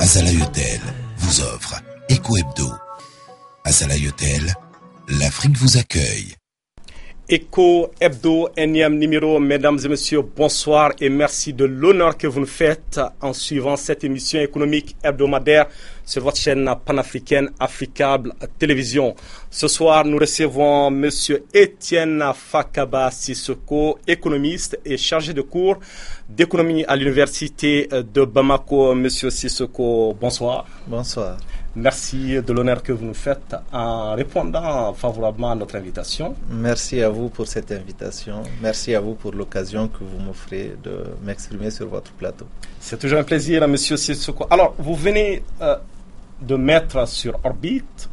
Azalaï Hôtel vous offre Eco Hebdo. Azalaï Hôtel, l'Afrique vous accueille. Eco Hebdo, énième numéro, mesdames et messieurs, bonsoir et merci de l'honneur que vous nous faites en suivant cette émission économique hebdomadaire sur votre chaîne panafricaine Africable Télévision. Ce soir, nous recevons monsieur Etienne Fakaba Sissoko, économiste et chargé de cours d'économie à l'université de Bamako. Monsieur Sissoko, bonsoir. Bonsoir. Merci de l'honneur que vous nous faites en répondant favorablement à notre invitation. Merci à vous pour cette invitation. Merci à vous pour l'occasion que vous m'offrez de m'exprimer sur votre plateau. C'est toujours un plaisir, monsieur Sissoko. Alors, vous venez de mettre sur orbite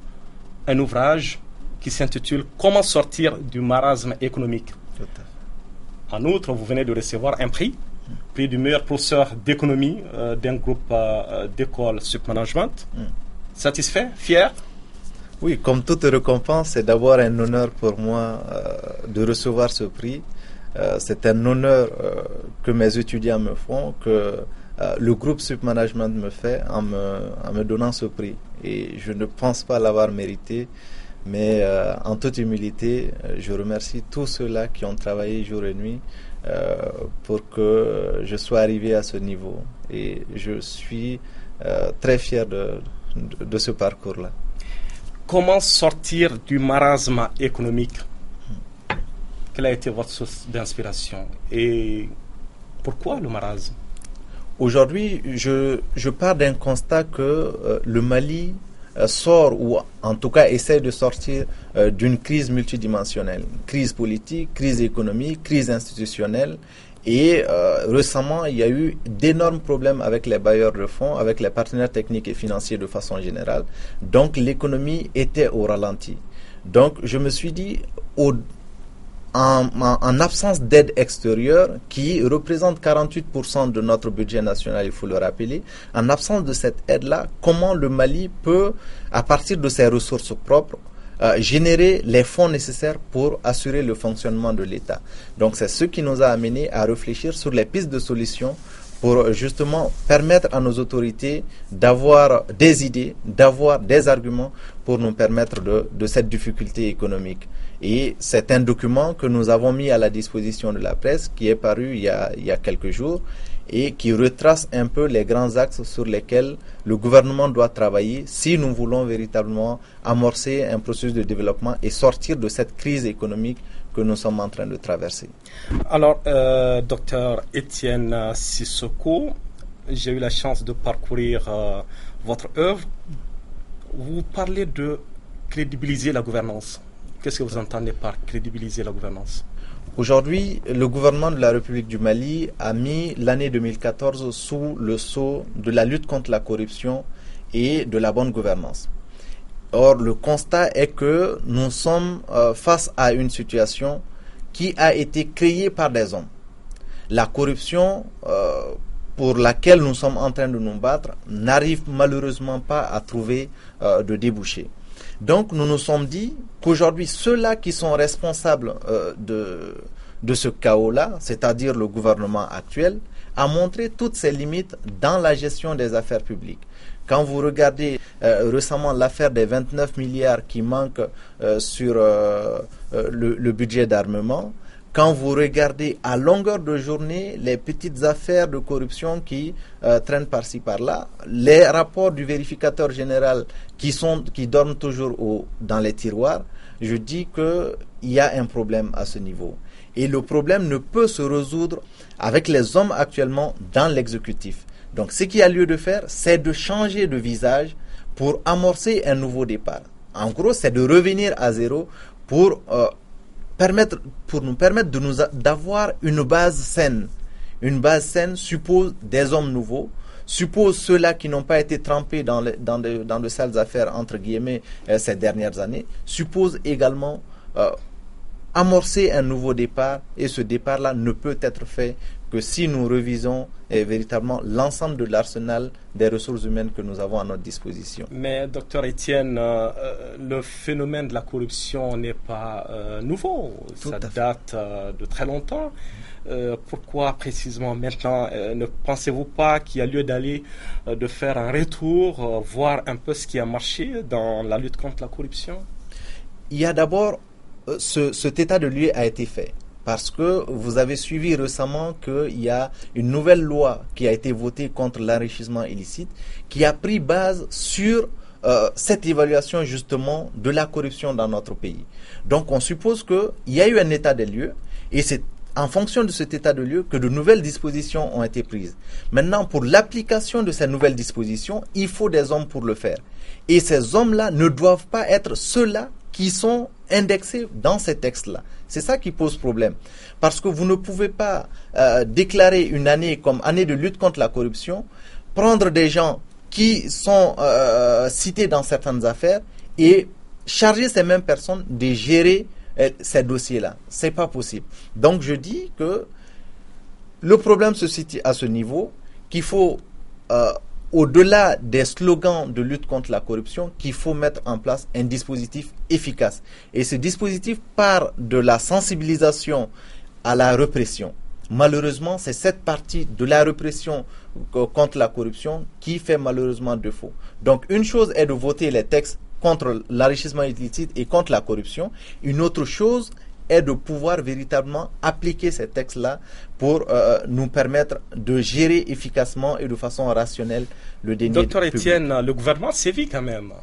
un ouvrage qui s'intitule « Comment sortir du marasme économique ». Tout à fait. En outre, vous venez de recevoir un prix du meilleur professeur d'économie d'un groupe d'école Submanagement. Satisfait? Fier? Oui, comme toute récompense, c'est d'abord un honneur pour moi de recevoir ce prix. C'est un honneur que mes étudiants me font, que le groupe Submanagement me fait en me donnant ce prix. Et je ne pense pas l'avoir mérité, mais en toute humilité, je remercie tous ceux-là qui ont travaillé jour et nuit pour que je sois arrivé à ce niveau. Et je suis très fier de ce parcours-là. Comment sortir du marasme économique? Quelle a été votre source d'inspiration et pourquoi le marasme? Aujourd'hui, je pars d'un constat que le Mali sort, ou en tout cas essaie de sortir d'une crise multidimensionnelle. Crise politique, crise économique, crise institutionnelle. Et récemment, il y a eu d'énormes problèmes avec les bailleurs de fonds, avec les partenaires techniques et financiers de façon générale. Donc l'économie était au ralenti. Donc je me suis dit, en absence d'aide extérieure, qui représente 48% de notre budget national, il faut le rappeler, en absence de cette aide-là, comment le Mali peut, à partir de ses ressources propres, générer les fonds nécessaires pour assurer le fonctionnement de l'État. Donc c'est ce qui nous a amené à réfléchir sur les pistes de solutions pour justement permettre à nos autorités d'avoir des idées, d'avoir des arguments pour nous permettre de cette difficulté économique. Et c'est un document que nous avons mis à la disposition de la presse qui est paru il y a quelques jours et qui retrace un peu les grands axes sur lesquels le gouvernement doit travailler si nous voulons véritablement amorcer un processus de développement et sortir de cette crise économique que nous sommes en train de traverser. Alors, docteur Etienne Sissoko, j'ai eu la chance de parcourir votre œuvre. Vous parlez de crédibiliser la gouvernance. Qu'est-ce que vous entendez par crédibiliser la gouvernance? Aujourd'hui, le gouvernement de la République du Mali a mis l'année 2014 sous le sceau de la lutte contre la corruption et de la bonne gouvernance. Or, le constat est que nous sommes face à une situation qui a été créée par des hommes. La corruption pour laquelle nous sommes en train de nous battre n'arrive malheureusement pas à trouver de débouchés. Donc nous nous sommes dit qu'aujourd'hui, ceux-là qui sont responsables de ce chaos-là, c'est-à-dire le gouvernement actuel, a montré toutes ses limites dans la gestion des affaires publiques. Quand vous regardez récemment l'affaire des 29 milliards qui manquent sur le budget d'armement, quand vous regardez à longueur de journée les petites affaires de corruption qui traînent par-ci par-là, les rapports du vérificateur général qui dorment toujours dans les tiroirs, je dis qu'il y a un problème à ce niveau. Et le problème ne peut se résoudre avec les hommes actuellement dans l'exécutif. Donc ce qu'il y a lieu de faire, c'est de changer de visage pour amorcer un nouveau départ. En gros, c'est de revenir à zéro pour nous permettre d'avoir une base saine. Une base saine suppose des hommes nouveaux, suppose ceux-là qui n'ont pas été trempés dans de sales affaires, entre guillemets, ces dernières années, suppose également amorcer un nouveau départ, et ce départ-là ne peut être fait que si nous revisons véritablement l'ensemble de l'arsenal des ressources humaines que nous avons à notre disposition. Mais docteur Etienne, le phénomène de la corruption n'est pas nouveau. Ça date de très longtemps. Pourquoi précisément maintenant? Ne pensez-vous pas qu'il y a lieu d'aller, de faire un retour, voir un peu ce qui a marché dans la lutte contre la corruption? Il y a d'abord, cet état de lieu a été fait. Parce que vous avez suivi récemment qu'il y a une nouvelle loi qui a été votée contre l'enrichissement illicite, qui a pris base sur cette évaluation justement de la corruption dans notre pays. Donc on suppose qu'il y a eu un état des lieux et c'est en fonction de cet état de lieu que de nouvelles dispositions ont été prises. Maintenant, pour l'application de ces nouvelles dispositions, il faut des hommes pour le faire. Et ces hommes-là ne doivent pas être ceux-là qui sont indexés dans ces textes-là. C'est ça qui pose problème. Parce que vous ne pouvez pas déclarer une année comme année de lutte contre la corruption, prendre des gens qui sont cités dans certaines affaires et charger ces mêmes personnes de gérer ces dossiers-là. C'est pas possible. Donc je dis que le problème se situe à ce niveau, qu'il faut au-delà des slogans de lutte contre la corruption, qu'il faut mettre en place un dispositif efficace. Et ce dispositif part de la sensibilisation à la répression. Malheureusement, c'est cette partie de la répression contre la corruption qui fait malheureusement défaut. Donc, une chose est de voter les textes contre l'enrichissement illicite et contre la corruption. Une autre chose est de pouvoir véritablement appliquer ces textes-là pour nous permettre de gérer efficacement et de façon rationnelle le denier public. Docteur Etienne, le gouvernement sévit quand même.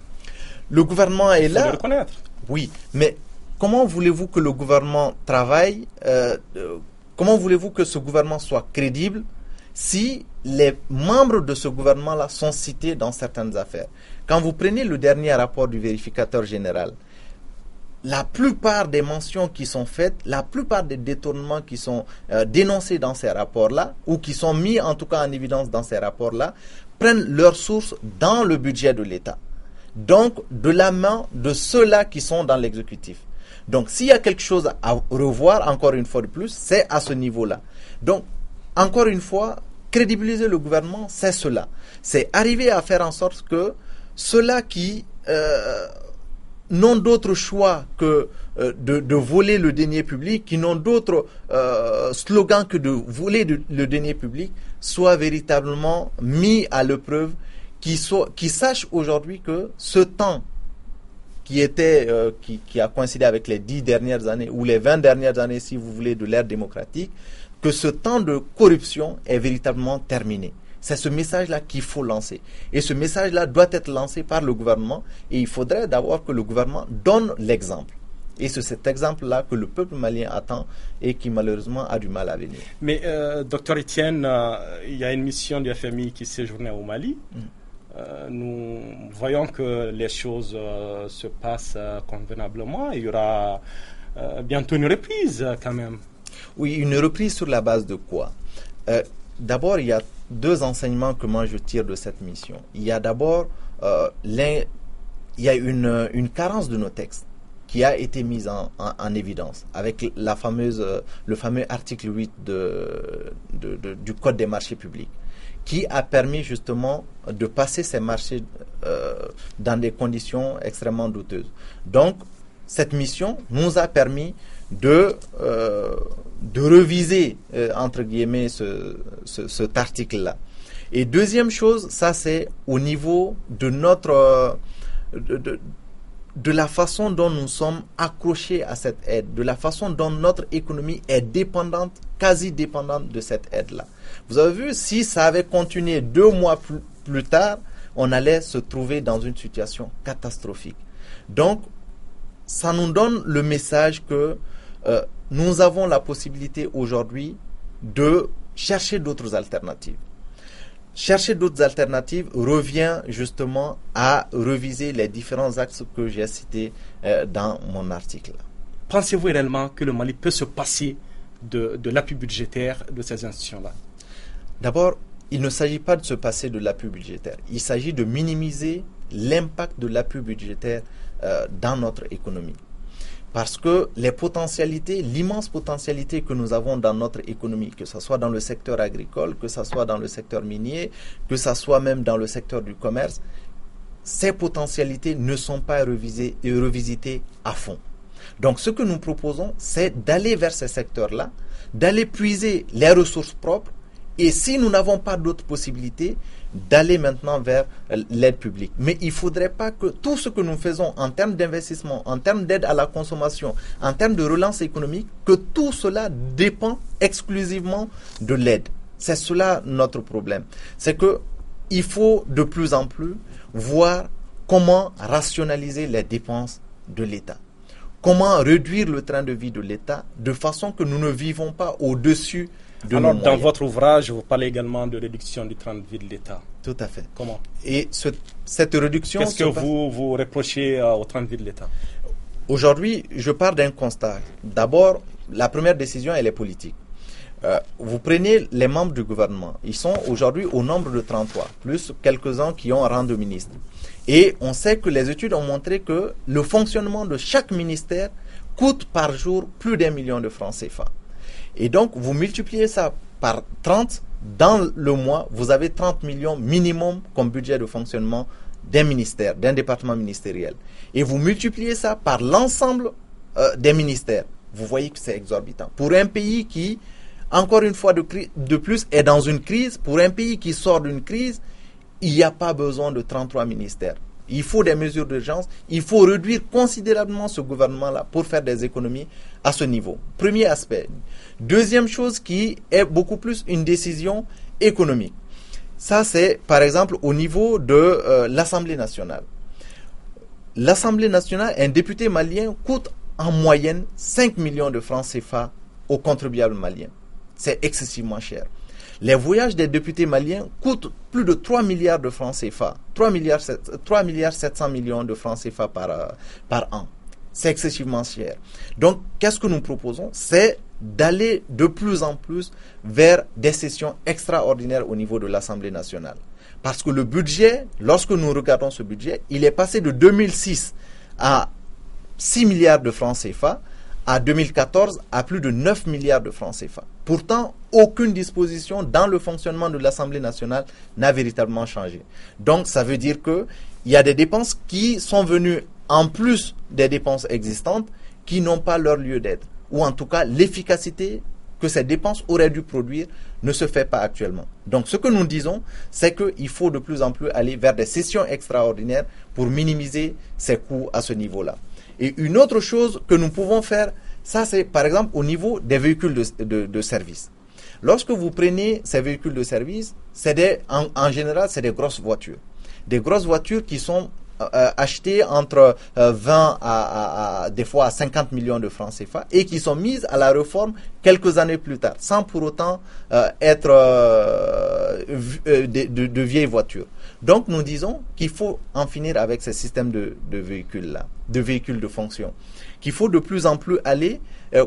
Le gouvernement est là. Il faut le reconnaître. Oui, mais comment voulez-vous que le gouvernement travaille comment voulez-vous que ce gouvernement soit crédible si les membres de ce gouvernement-là sont cités dans certaines affaires? Quand vous prenez le dernier rapport du vérificateur général, la plupart des mentions qui sont faites, la plupart des détournements qui sont dénoncés dans ces rapports-là, ou qui sont mis en tout cas en évidence dans ces rapports-là, prennent leur source dans le budget de l'État. Donc, de la main de ceux-là qui sont dans l'exécutif. Donc, s'il y a quelque chose à revoir, encore une fois de plus, c'est à ce niveau-là. Donc, encore une fois, crédibiliser le gouvernement, c'est cela. C'est arriver à faire en sorte que ceux-là qui n'ont d'autre choix que de voler le denier public, qui n'ont d'autre slogan que de voler le denier public, soient véritablement mis à l'épreuve, qui sachent aujourd'hui que ce temps qui a coïncidé avec les 10 dernières années, ou les 20 dernières années, si vous voulez, de l'ère démocratique, que ce temps de corruption est véritablement terminé. C'est ce message-là qu'il faut lancer. Et ce message-là doit être lancé par le gouvernement. Et il faudrait d'abord que le gouvernement donne l'exemple. Et c'est cet exemple-là que le peuple malien attend et qui malheureusement a du mal à venir. Mais docteur Etienne, il y a une mission du FMI qui séjournait au Mali. Nous voyons que les choses se passent convenablement. Il y aura bientôt une reprise quand même. Oui, une reprise sur la base de quoi? D'abord, il y a deux enseignements que moi je tire de cette mission. Il y a d'abord il y a une carence de nos textes qui a été mise en évidence avec le fameux article 8 du Code des marchés publics, qui a permis justement de passer ces marchés dans des conditions extrêmement douteuses. Donc, cette mission nous a permis de reviser, entre guillemets, cet article-là. Et deuxième chose, ça c'est au niveau de notre... de la façon dont nous sommes accrochés à cette aide, de la façon dont notre économie est dépendante, quasi dépendante de cette aide-là. Vous avez vu, si ça avait continué 2 mois plus tard, on allait se trouver dans une situation catastrophique. Donc, ça nous donne le message que nous avons la possibilité aujourd'hui de chercher d'autres alternatives. Chercher d'autres alternatives revient justement à reviser les différents axes que j'ai cités dans mon article. Pensez-vous réellement que le Mali peut se passer de l'appui budgétaire de ces institutions-là? D'abord, il ne s'agit pas de se passer de l'appui budgétaire. Il s'agit de minimiser l'impact de l'appui budgétaire dans notre économie. Parce que les potentialités, l'immense potentialité que nous avons dans notre économie, que ce soit dans le secteur agricole, que ce soit dans le secteur minier, que ce soit même dans le secteur du commerce, ces potentialités ne sont pas revisitées à fond. Donc ce que nous proposons, c'est d'aller vers ces secteurs-là d'aller puiser les ressources propres et si nous n'avons pas d'autres possibilités, d'aller maintenant vers l'aide publique. Mais il ne faudrait pas que tout ce que nous faisons en termes d'investissement, en termes d'aide à la consommation, en termes de relance économique, que tout cela dépend exclusivement de l'aide. C'est cela notre problème. C'est qu'il faut de plus en plus voir comment rationaliser les dépenses de l'État. Comment réduire le train de vie de l'État de façon que nous ne vivons pas au-dessus de nos moyens. Dans votre ouvrage, vous parlez également de réduction du train de vie de l'État. Tout à fait. Comment? Et cette réduction... Qu'est-ce que vous reprochez au train de vie de l'État? Aujourd'hui, je pars d'un constat. D'abord, la première décision, elle est politique. Vous prenez les membres du gouvernement. Ils sont aujourd'hui au nombre de 33, plus quelques-uns qui ont rang de ministre. Et on sait que les études ont montré que le fonctionnement de chaque ministère coûte par jour plus d'1 million de francs CFA. Et donc, vous multipliez ça par 30, dans le mois, vous avez 30 millions minimum comme budget de fonctionnement d'un ministère, d'un département ministériel. Et vous multipliez ça par l'ensemble des ministères. Vous voyez que c'est exorbitant. Pour un pays qui, encore une fois de plus, est dans une crise, pour un pays qui sort d'une crise, il n'y a pas besoin de 33 ministères. Il faut des mesures d'urgence. Il faut réduire considérablement ce gouvernement-là pour faire des économies à ce niveau. Premier aspect. Deuxième chose qui est beaucoup plus une décision économique. Ça, c'est par exemple au niveau de l'Assemblée nationale. L'Assemblée nationale, un député malien coûte en moyenne 5 millions de francs CFA aux contribuables maliens. C'est excessivement cher. Les voyages des députés maliens coûtent plus de 3 milliards de francs CFA. 3 milliards 700 millions de francs CFA par an. C'est excessivement cher. Donc, qu'est-ce que nous proposons? C'est d'aller de plus en plus vers des sessions extraordinaires au niveau de l'Assemblée nationale. Parce que le budget, lorsque nous regardons ce budget, il est passé de 2006 à 6 milliards de francs CFA, à 2014 à plus de 9 milliards de francs CFA. Pourtant, aucune disposition dans le fonctionnement de l'Assemblée nationale n'a véritablement changé. Donc, ça veut dire qu'il y a des dépenses qui sont venues en plus des dépenses existantes qui n'ont pas leur lieu d'être. Ou en tout cas, l'efficacité que ces dépenses auraient dû produire ne se fait pas actuellement. Donc, ce que nous disons, c'est qu'il faut de plus en plus aller vers des sessions extraordinaires pour minimiser ces coûts à ce niveau-là. Et une autre chose que nous pouvons faire, ça c'est par exemple au niveau des véhicules de service. Lorsque vous prenez ces véhicules de service, en général, c'est des grosses voitures. Des grosses voitures qui sont achetées entre 20 à des fois à 50 millions de francs CFA et qui sont mises à la réforme quelques années plus tard, sans pour autant être de vieilles voitures. Donc nous disons qu'il faut en finir avec ces systèmes de véhicules-là, de véhicules de fonction, qu'il faut de plus en plus aller,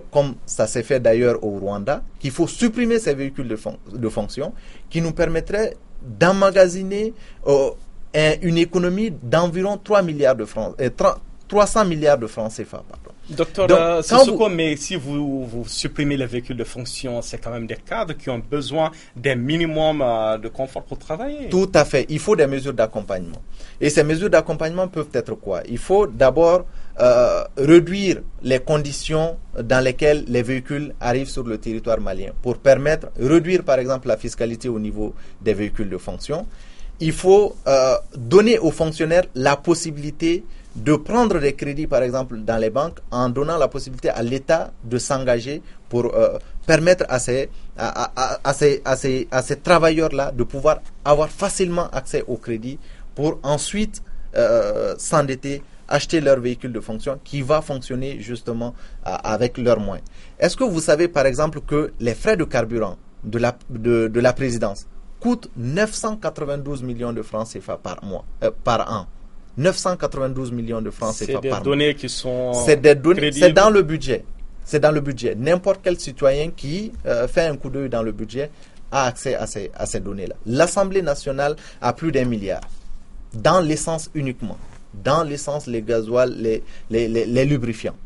comme ça s'est fait d'ailleurs au Rwanda, qu'il faut supprimer ces véhicules de fonction qui nous permettraient d'emmagasiner une économie d'environ 300 milliards de francs CFA. Pardon. Docteur Sissoko, mais si vous supprimez les véhicules de fonction, c'est quand même des cadres qui ont besoin d'un minimum de confort pour travailler. Tout à fait. Il faut des mesures d'accompagnement. Et ces mesures d'accompagnement peuvent être quoi? Il faut d'abord réduire les conditions dans lesquelles les véhicules arrivent sur le territoire malien pour réduire par exemple la fiscalité au niveau des véhicules de fonction. Il faut donner aux fonctionnaires la possibilité de prendre des crédits, par exemple, dans les banques, en donnant la possibilité à l'État de s'engager pour permettre à ces travailleurs-là de pouvoir avoir facilement accès au crédit pour ensuite s'endetter, acheter leur véhicule de fonction qui va fonctionner justement avec leurs moyens. Est-ce que vous savez, par exemple, que les frais de carburant de la présidence coûtent 992 millions de francs CFA par an. 992 millions de francs CFA par an. C'est des données qui sont crédibles. C'est dans le budget. C'est dans le budget. N'importe quel citoyen qui fait un coup d'œil dans le budget a accès à ces données-là. L'Assemblée nationale a plus d'1 milliard. Dans l'essence uniquement. Dans l'essence, les gasoils, les lubrifiants.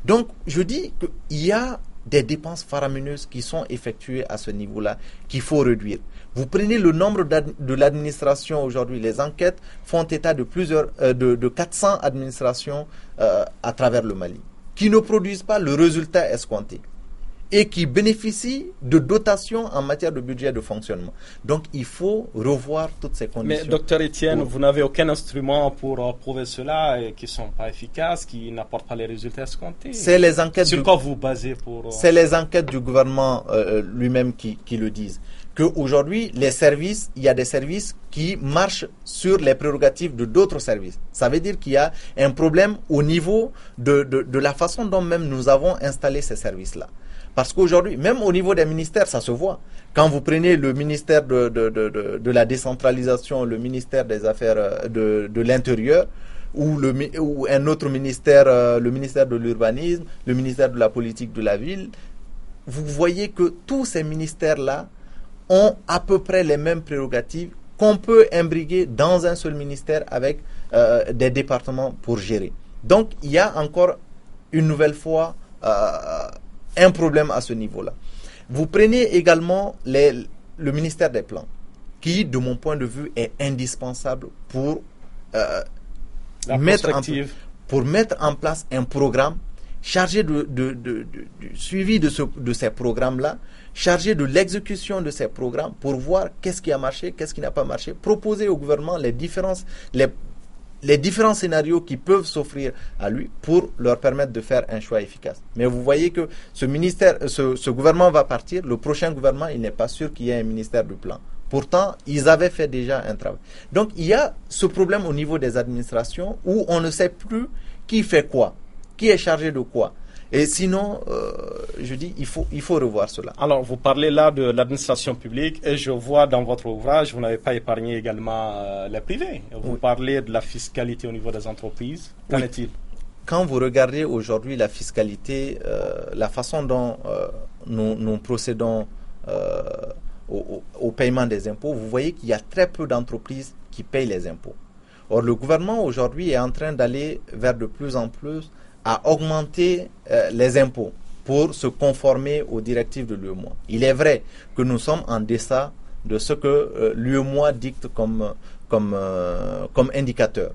Donc, je dis qu'il y a des dépenses faramineuses qui sont effectuées à ce niveau-là qu'il faut réduire. Vous prenez le nombre de l'administration aujourd'hui, les enquêtes font état de de 400 administrations à travers le Mali, qui ne produisent pas le résultat escompté. et qui bénéficient de dotations en matière de budget de fonctionnement. Donc, il faut revoir toutes ces conditions. Mais, docteur Etienne, vous n'avez aucun instrument pour prouver cela et qui ne sont pas efficaces, qui n'apportent pas les résultats escomptés. C'est les enquêtes. Sur quoi vous basez pour... C'est les enquêtes du gouvernement lui-même qui le disent. Qu'aujourd'hui, les services, il y a des services qui marchent sur les prérogatives de d'autres services. Ça veut dire qu'il y a un problème au niveau de la façon dont même nous avons installé ces services-là. Parce qu'aujourd'hui, même au niveau des ministères, ça se voit. Quand vous prenez le ministère de la décentralisation, le ministère des Affaires de l'Intérieur, ou un autre ministère, le ministère de l'Urbanisme, le ministère de la Politique de la Ville, vous voyez que tous ces ministères-là ont à peu près les mêmes prérogatives qu'on peut imbriguer dans un seul ministère avec des départements pour gérer. Donc, il y a encore une nouvelle fois un problème à ce niveau-là. Vous prenez également le ministère des Plans, qui, de mon point de vue, est indispensable pour mettre en place un programme chargé du suivi de ces programmes-là, chargé de l'exécution de ces programmes pour voir qu'est-ce qui a marché, qu'est-ce qui n'a pas marché, proposer au gouvernement les différents scénarios qui peuvent s'offrir à lui pour leur permettre de faire un choix efficace. Mais vous voyez que ce gouvernement va partir, le prochain gouvernement, il n'est pas sûr qu'il y ait un ministère du plan. Pourtant, ils avaient fait déjà un travail. Donc, il y a ce problème au niveau des administrations où on ne sait plus qui fait quoi, qui est chargé de quoi. Et sinon, je dis, il faut revoir cela. Alors, vous parlez là de l'administration publique et je vois dans votre ouvrage, vous n'avez pas épargné également les privés. Vous parlez de la fiscalité au niveau des entreprises. Qu'en est-il? Quand vous regardez aujourd'hui la fiscalité, la façon dont nous procédons au paiement des impôts, vous voyez qu'il y a très peu d'entreprises qui payent les impôts. Or, le gouvernement aujourd'hui est en train d'aller vers de plus en plus à augmenter les impôts pour se conformer aux directives de l'UEMOA. Il est vrai que nous sommes en deçà de ce que l'UEMOA dicte comme indicateur.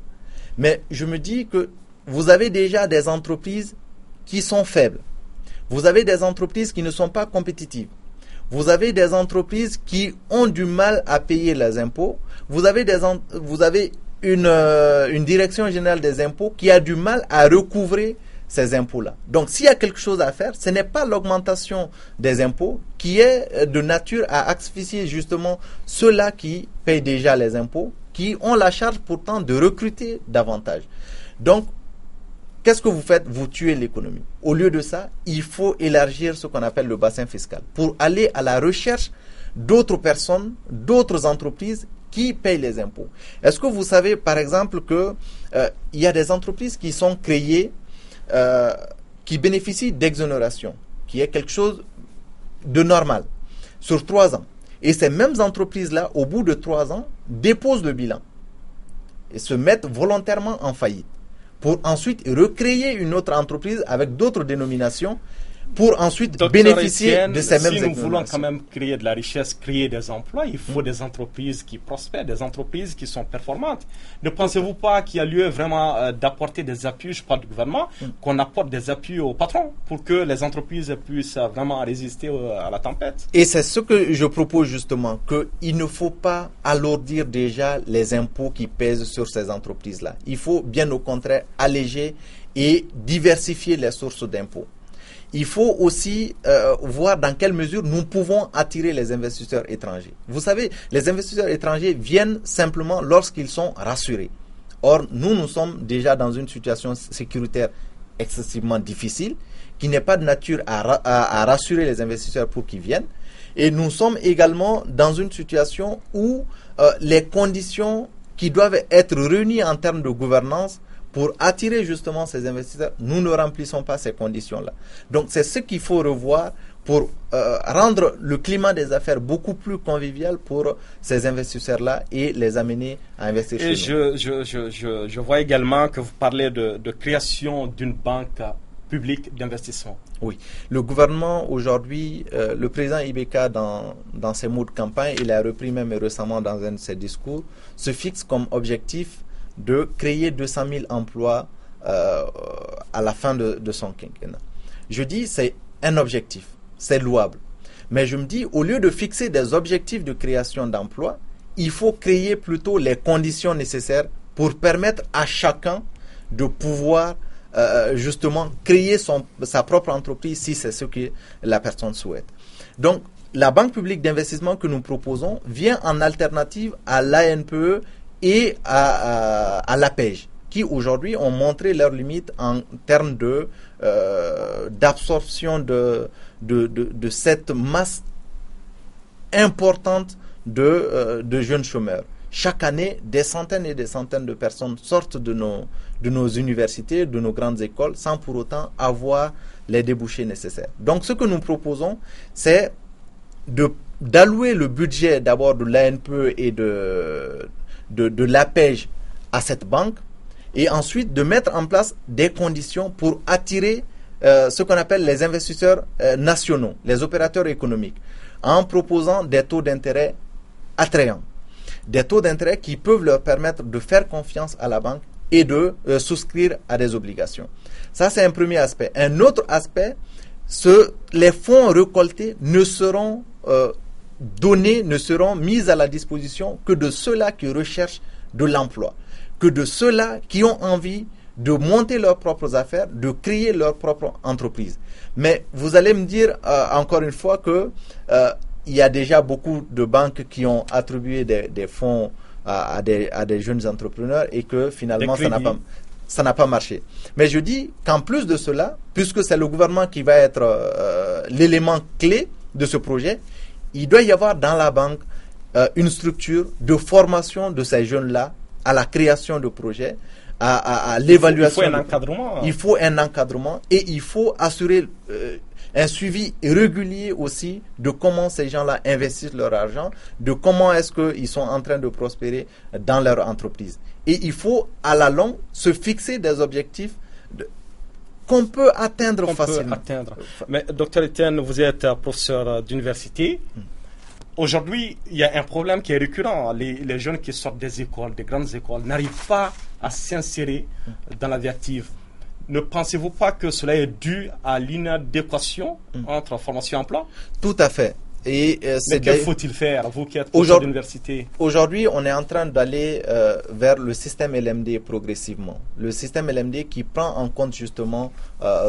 Mais je me dis que vous avez déjà des entreprises qui sont faibles. Vous avez des entreprises qui ne sont pas compétitives. Vous avez des entreprises qui ont du mal à payer les impôts. Vous avez une direction générale des impôts qui a du mal à recouvrer ces impôts-là. Donc, s'il y a quelque chose à faire, ce n'est pas l'augmentation des impôts qui est de nature à asphyxier justement ceux-là qui payent déjà les impôts, qui ont la charge pourtant de recruter davantage. Donc, qu'est-ce que vous faites? Vous tuez l'économie. Au lieu de ça, il faut élargir ce qu'on appelle le bassin fiscal pour aller à la recherche d'autres personnes, d'autres entreprises qui payent les impôts. Est-ce que vous savez, par exemple, que il y a des entreprises qui sont créées, qui bénéficient d'exonération, qui est quelque chose de normal, sur 3 ans. Et ces mêmes entreprises-là, au bout de 3 ans, déposent le bilan et se mettent volontairement en faillite pour ensuite recréer une autre entreprise avec d'autres dénominations pour ensuite bénéficier de ces mêmes exonérations. Si nous voulons quand même créer de la richesse, créer des emplois, il faut des entreprises qui prospèrent, des entreprises qui sont performantes. Ne pensez-vous pas qu'il y a lieu vraiment d'apporter des appuis, je parle du gouvernement, qu'on apporte des appuis aux patrons pour que les entreprises puissent vraiment résister à la tempête? Et c'est ce que je propose justement, qu'il ne faut pas alourdir déjà les impôts qui pèsent sur ces entreprises-là. Il faut bien au contraire alléger et diversifier les sources d'impôts. Il faut aussi voir dans quelle mesure nous pouvons attirer les investisseurs étrangers. Vous savez, les investisseurs étrangers viennent simplement lorsqu'ils sont rassurés. Or, nous sommes déjà dans une situation sécuritaire excessivement difficile, qui n'est pas de nature à rassurer les investisseurs pour qu'ils viennent. Et nous sommes également dans une situation où les conditions qui doivent être réunies en termes de gouvernance pour attirer justement ces investisseurs, nous ne remplissons pas ces conditions-là. Donc c'est ce qu'il faut revoir pour rendre le climat des affaires beaucoup plus convivial pour ces investisseurs-là et les amener à investir chez nous. Je vois également que vous parlez de création d'une banque publique d'investissement. Oui, le gouvernement aujourd'hui, le président Ibeka dans ses mots de campagne, il a repris même récemment dans un de ses discours, se fixe comme objectif de créer 200 000 emplois à la fin de son quinquennat. Je dis c'est un objectif. c'est louable. Mais je me dis, au lieu de fixer des objectifs de création d'emplois, il faut créer plutôt les conditions nécessaires pour permettre à chacun de pouvoir justement créer sa propre entreprise si c'est ce que la personne souhaite. Donc, la Banque publique d'investissement que nous proposons vient en alternative à l'ANPE et à l'APEJ, qui aujourd'hui ont montré leurs limites en termes d'absorption de cette masse importante de jeunes chômeurs. Chaque année, des centaines et des centaines de personnes sortent de nos universités, de nos grandes écoles, sans pour autant avoir les débouchés nécessaires. Donc, ce que nous proposons, c'est d'allouer le budget d'abord de l'ANPE et de l'APEJ à cette banque, et ensuite de mettre en place des conditions pour attirer ce qu'on appelle les investisseurs nationaux, les opérateurs économiques, en proposant des taux d'intérêt attrayants. Des taux d'intérêt qui peuvent leur permettre de faire confiance à la banque et de souscrire à des obligations. Ça, c'est un premier aspect. Un autre aspect, les fonds récoltés ne seront ne seront mis à la disposition que de ceux-là qui recherchent de l'emploi, que de ceux-là qui ont envie de monter leurs propres affaires, de créer leur propre entreprise. Mais vous allez me dire encore une fois que il y a déjà beaucoup de banques qui ont attribué des fonds à des jeunes entrepreneurs et que finalement ça n'a pas marché. Mais je dis qu'en plus de cela, puisque c'est le gouvernement qui va être l'élément clé de ce projet, il doit y avoir dans la banque une structure de formation de ces jeunes-là à la création de projets, à l'évaluation. Il faut un encadrement. Il faut un encadrement et il faut assurer un suivi régulier aussi de comment ces gens-là investissent leur argent, de comment est-ce qu'ils sont en train de prospérer dans leur entreprise. Et il faut, à la longue, se fixer des objectifs qu'on peut atteindre facilement. Mais docteur Etienne, vous êtes professeur d'université. Aujourd'hui, il y a un problème qui est récurrent. Les jeunes qui sortent des écoles, des grandes écoles, n'arrivent pas à s'insérer dans la vie active. Ne pensez-vous pas que cela est dû à l'inadéquation entre formation et emploi? Tout à fait. Mais que faut-il faire, vous qui êtes professeur d'université? Aujourd'hui, on est en train d'aller vers le système LMD progressivement. Le système LMD qui prend en compte justement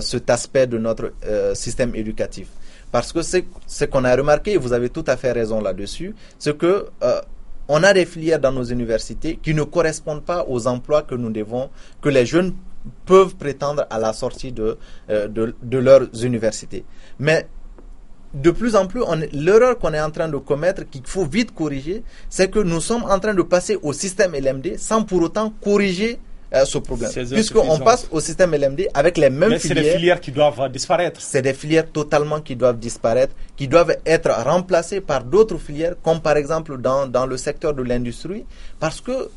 cet aspect de notre système éducatif. Parce que ce qu'on a remarqué, et vous avez tout à fait raison là-dessus, c'est que on a des filières dans nos universités qui ne correspondent pas aux emplois que les jeunes peuvent prétendre à la sortie de leurs universités. Mais de plus en plus, l'erreur qu'on est en train de commettre, qu'il faut vite corriger, c'est que nous sommes en train de passer au système LMD sans pour autant corriger ce problème. Puisqu'on passe au système LMD avec les mêmes filières. Mais c'est des filières qui doivent disparaître. C'est des filières totalement qui doivent disparaître, qui doivent être remplacées par d'autres filières, comme par exemple dans le secteur de l'industrie, parce que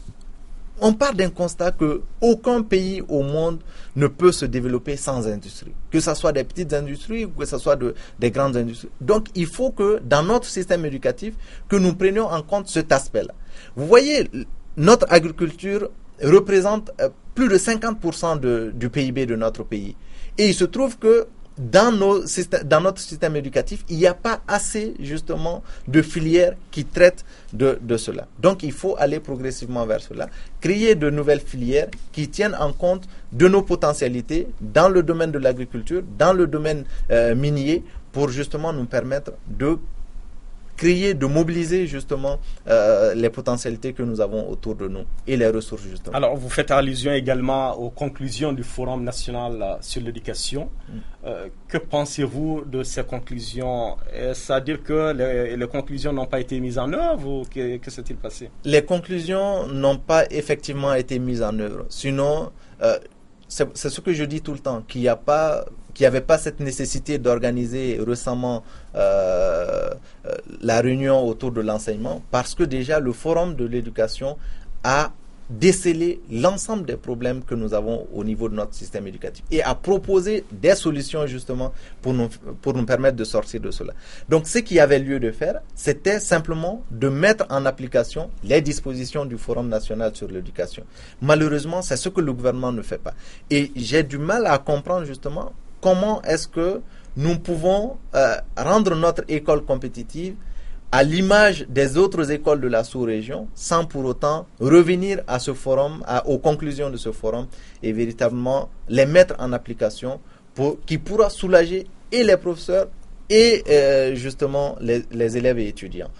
on part d'un constat que aucun pays au monde ne peut se développer sans industrie. Que ce soit des petites industries ou que ce soit des grandes industries. Donc, il faut que dans notre système éducatif, que nous prenions en compte cet aspect-là. Vous voyez, notre agriculture représente plus de 50% du PIB de notre pays. Et il se trouve que dans notre système éducatif, il n'y a pas assez justement de filières qui traitent de cela. Donc il faut aller progressivement vers cela, créer de nouvelles filières qui tiennent en compte de nos potentialités dans le domaine de l'agriculture, dans le domaine minier, pour justement nous permettre de créer, de mobiliser justement les potentialités que nous avons autour de nous et les ressources justement. Alors vous faites allusion également aux conclusions du Forum national sur l'éducation. Que pensez-vous de ces conclusions? C'est-à-dire que les conclusions n'ont pas été mises en œuvre ou que s'est-il passé? Les conclusions n'ont pas effectivement été mises en œuvre. Sinon, c'est ce que je dis tout le temps, qu'il n'y avait pas cette nécessité d'organiser récemment la réunion autour de l'enseignement, parce que déjà le Forum de l'éducation a déceler l'ensemble des problèmes que nous avons au niveau de notre système éducatif et à proposer des solutions justement pour nous permettre de sortir de cela. Donc ce qu'il y avait lieu de faire, c'était simplement de mettre en application les dispositions du Forum national sur l'éducation. Malheureusement, c'est ce que le gouvernement ne fait pas. Et j'ai du mal à comprendre justement comment est-ce que nous pouvons rendre notre école compétitive à l'image des autres écoles de la sous-région, sans pour autant revenir à ce forum, aux conclusions de ce forum, et véritablement les mettre en application qui pourra soulager et les professeurs et justement les élèves et étudiants.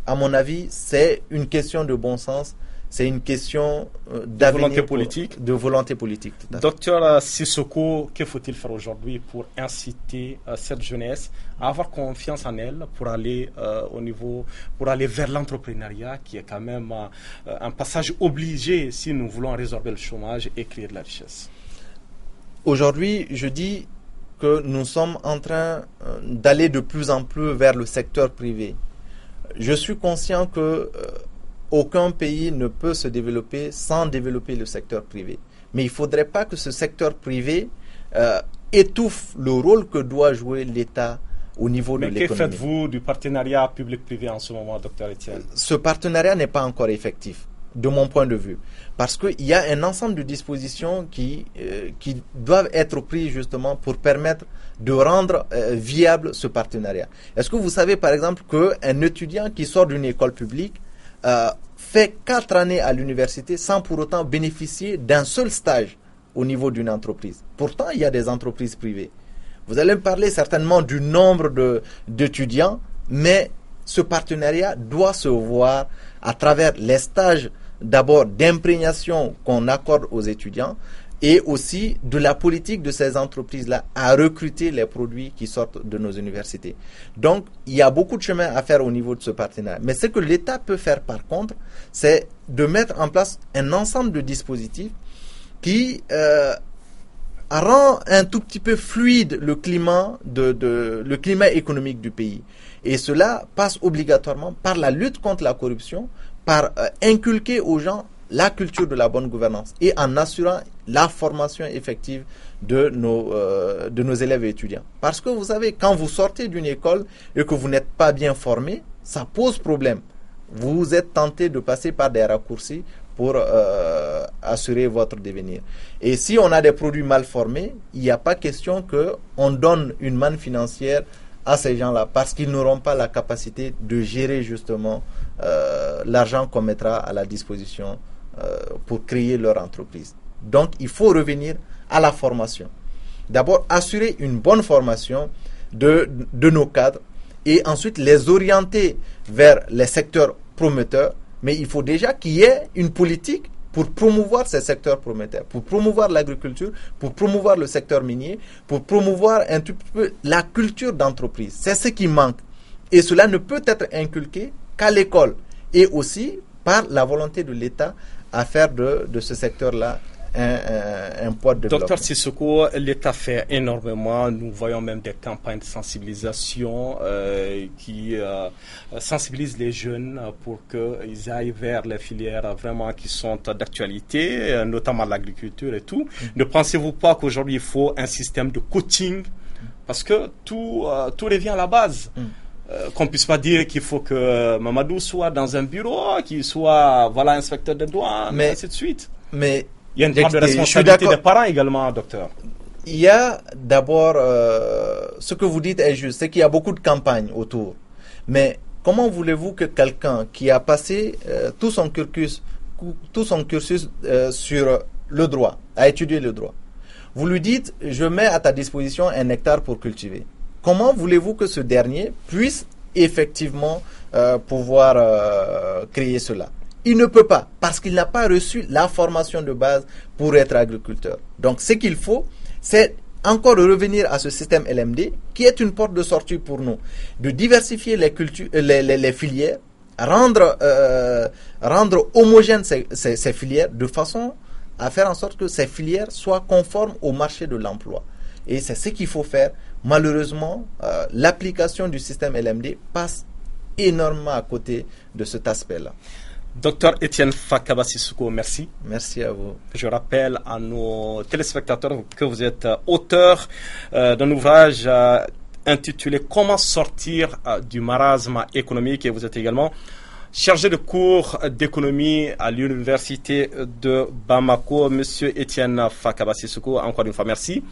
À mon avis, c'est une question de bon sens. C'est une question de volonté politique. De volonté politique. Docteur Sissoko, que faut-il faire aujourd'hui pour inciter cette jeunesse à avoir confiance en elle pour aller pour aller vers l'entrepreneuriat, qui est quand même un passage obligé si nous voulons résorber le chômage et créer de la richesse? Aujourd'hui, je dis que nous sommes en train d'aller de plus en plus vers le secteur privé. Je suis conscient que aucun pays ne peut se développer sans développer le secteur privé. Mais il ne faudrait pas que ce secteur privé étouffe le rôle que doit jouer l'État au niveau de l'économie. Mais que faites-vous du partenariat public-privé en ce moment, Dr Etienne? Ce partenariat n'est pas encore effectif, de mon point de vue. Parce qu'il y a un ensemble de dispositions qui doivent être prises justement pour permettre de rendre viable ce partenariat. Est-ce que vous savez par exemple qu'un étudiant qui sort d'une école publique fait 4 années à l'université sans pour autant bénéficier d'un seul stage au niveau d'une entreprise? Pourtant, il y a des entreprises privées. Vous allez me parler certainement du nombre d'étudiants, mais ce partenariat doit se voir à travers les stages d'abord d'imprégnation qu'on accorde aux étudiants et aussi de la politique de ces entreprises-là à recruter les produits qui sortent de nos universités. Donc, il y a beaucoup de chemin à faire au niveau de ce partenariat. Mais ce que l'État peut faire par contre, c'est de mettre en place un ensemble de dispositifs qui rend un tout petit peu fluide le climat économique du pays. Et cela passe obligatoirement par la lutte contre la corruption, par inculquer aux gens la culture de la bonne gouvernance et en assurant la formation effective de nos élèves et étudiants. Parce que vous savez, quand vous sortez d'une école et que vous n'êtes pas bien formé, ça pose problème. Vous êtes tenté de passer par des raccourcis pour assurer votre devenir. Et si on a des produits mal formés, il n'y a pas question qu'on donne une manne financière à ces gens-là parce qu'ils n'auront pas la capacité de gérer justement l'argent qu'on mettra à la disposition pour créer leur entreprise. Donc, il faut revenir à la formation. D'abord, assurer une bonne formation de nos cadres et ensuite les orienter vers les secteurs prometteurs. Mais il faut déjà qu'il y ait une politique pour promouvoir ces secteurs prometteurs, pour promouvoir l'agriculture, pour promouvoir le secteur minier, pour promouvoir un tout petit peu la culture d'entreprise. C'est ce qui manque. Et cela ne peut être inculqué qu'à l'école et aussi par la volonté de l'État à faire de ce secteur-là un poids de développement. Docteur Sissoko, l'État fait énormément. Nous voyons même des campagnes de sensibilisation qui sensibilisent les jeunes pour qu'ils aillent vers les filières vraiment qui sont d'actualité, notamment l'agriculture et tout. Ne pensez-vous pas qu'aujourd'hui il faut un système de coaching parce que tout revient à la base? Qu'on puisse pas dire qu'il faut que Mamadou soit dans un bureau, qu'il soit inspecteur de douane, et ainsi de suite. Mais il y a une part de responsabilité des parents également, docteur. Il y a d'abord, ce que vous dites est juste, c'est qu'il y a beaucoup de campagnes autour. Mais comment voulez-vous que quelqu'un qui a passé tout son cursus sur le droit, a étudié le droit, vous lui dites, je mets à ta disposition 1 hectare pour cultiver. Comment voulez-vous que ce dernier puisse effectivement pouvoir créer cela? Il ne peut pas, parce qu'il n'a pas reçu la formation de base pour être agriculteur. Donc, ce qu'il faut, c'est encore revenir à ce système LMD, qui est une porte de sortie pour nous, de diversifier les filières, rendre homogènes ces filières, de façon à faire en sorte que ces filières soient conformes au marché de l'emploi. Et c'est ce qu'il faut faire. Malheureusement, l'application du système LMD passe énormément à côté de cet aspect-là. Docteur Etienne Fakaba Sissoko, merci. Merci à vous. Je rappelle à nos téléspectateurs que vous êtes auteur d'un ouvrage intitulé « Comment sortir du marasme économique » et vous êtes également chargé de cours d'économie à l'université de Bamako. Monsieur Etienne Fakaba Sissoko, encore une fois, merci.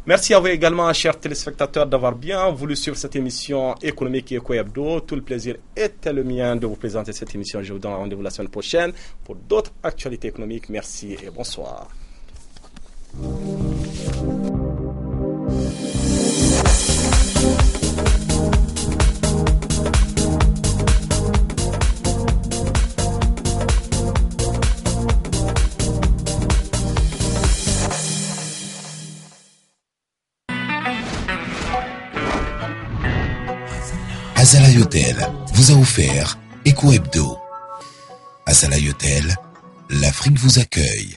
Merci à vous également, chers téléspectateurs, d'avoir bien voulu suivre cette émission économique et Eco-Hebdo. Tout le plaisir était le mien de vous présenter cette émission. Je vous donne rendez-vous la semaine prochaine pour d'autres actualités économiques. Merci et bonsoir. Azalaï Hôtel vous a offert Eco-Hebdo. Azalaï Hôtel, l'Afrique vous accueille.